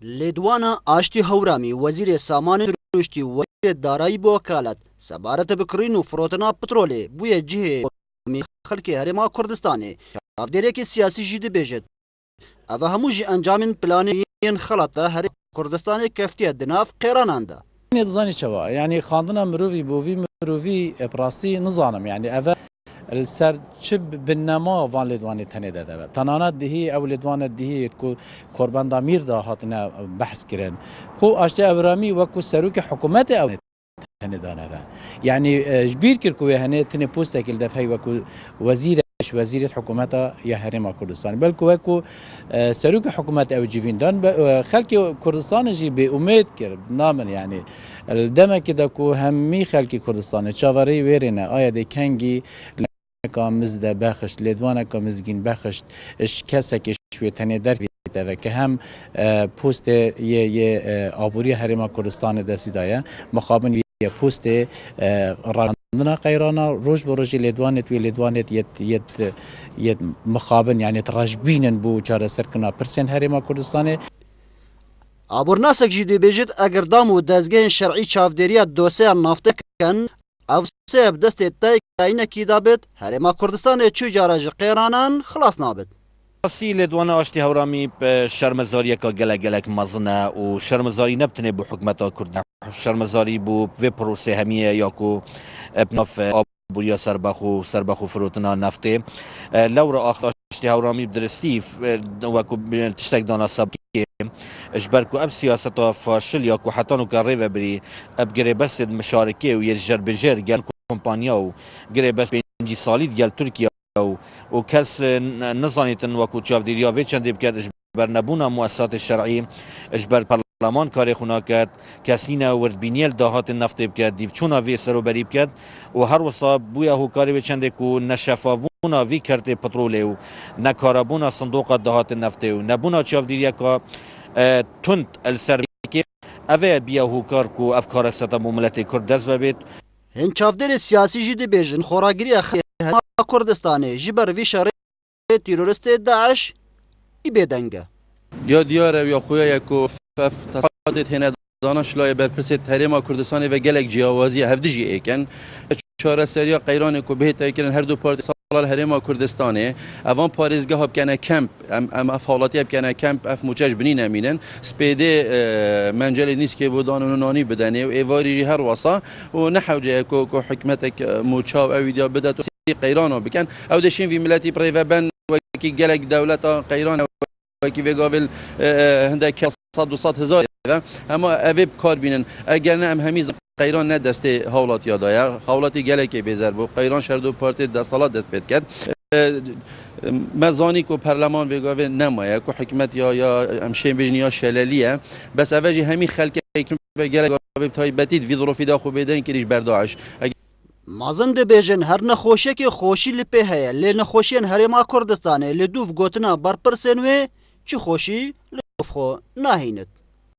لێدوانە ئاشتی هەورامی وەزیرێ سامانێ درشتی وەزیرێ دارایی بۆ وەکالەت سەبارەتە بکڕین و فرۆتنا پترۆلێ بوویە جهێ خەڵکی هەرێما کوردستانê çavdêrekî siyasî jî dibêjit ev hemû jî encamên planeyên xelat e herêma Kurdistanê keftiye di nav qêranan de. Dizanî çawa yani xandina mirovî bo vî mirovî rastî nizanim yani ev ser çi binnema van lêdwanê tenê de deve. Tenana dihî ew lêdwane dihî ku Korbenda Mîr da hatine behs kirin. Ku aştê Ewramî wekû serokê hikûmetê ew tenê daneve. Yani ji bîr kir ku wê henê tinê postekî dev hey wekû wezîr وزیر حکومت یا هرم کردستان بلکه وکو سروک حکومت او جیویندان خلق کردستان جی به امید کرد نامن یعنی دمه که دکو همی خلق کردستان چاوری ویرینه آیا دی کنگی کامز ده بخشت لیدوانه کامزگین بخشت اش کسا که شوی تنه در بیده و که هم پوست یه آبوری هرم کردستان دستی دایه مخابن یه پوست راندنا قیرانا روز بروزی لیدوانت وی لیدوانت یت مخابن یعنی تراجبینن بو چاره سرکنا پرسن هرما کردستانه آبورناسک جی دبیجت اگر دام و دزگین شرعی چاودێریya دۆسەya naftekan ev sê bi destê tayînekî dabit herêma Kurdistanê çû cara ji qêranan xilas nabit. سی لدوانه آشتی هورامی شرمزاری که گلک مزنه و شرمزاری نبتنه بو حکمت کرد شرمزاری بو و پروسه همیه یا کو ابناف آبوریا سربخو فروتنا نفته لورا آشتی هورامی بدرستیف و کو تشتک دانا سبکی اجبر کو اب سیاست فاشل یا کو حتی نو کاری و بری اب گره بس مشارکه و یه بجر گل کمپانیا و گره بس بینجی سالی گل ترکیه و کس نزانیتن وکو چاودیریا وی چنده بکرد اجبر نبونا مؤسسات شرعی اجبر پارلمان کاری خونا کرد کسی نه وردبینیل دهات نفت بکرد دیو چونا وی سرو بری بکرد و هر وصا بویا هو کاری وی چنده کو نشفاوونا وی کرده پتروله و نکاربونا صندوق دهات نفت و نبونا چاودیریا که تند السر که اوه بیا هو کار کو افکار ستا مملت کرد دست و بید هن چاودێرê siyasî jî dibêjin xoragiriya herêma Kurdistanê ji ber vî şerê teroristê Daeşî bêdeng e. Ya diyar ev ya xuya ku tasadiq hene danışlaya berpirsê herêma Kurdistanê ve gelek ciyawazî hevdî jî êken çareseriya qeyranê ku bihêta kirin her du partî salal herêma Kurdistanê evan parêzgeha bikene kemp em hawlatiya bikene kemp ev muçej binîn emînin spêdê mencelê nîskê bû danû nanî bidenê û êvarî jî her wasa û nehewce ku hikûmetek mûçav ew îdiya bide qeyrana bikin ew deşîn vî milletî pirê ve ben wekî gelek dewleta qeyran wekî vê gavêl hindek sad hezar ama evê kar bînin eger ne em hemî qeyran ne destê hawlatiya da ya hawlatî gelekê bêzer bû qeyran şer du partî destsalat dest pê dikir me zanî ku perleman vê gavê nemaye ku hikûmet ya em şên bêjin ya şelelî ye bes ev jî hemî xelkê ve gelek gavê taybetî vî zirofî da xwe bêdeng kirî ji ber Daeş Mezin dibêjin her nexweşiyekê xweşî li pê heye lê nexweşiyên herêma Kurdistanê li dû gotina berpirsên wê çi xweşî li xwe nahînit.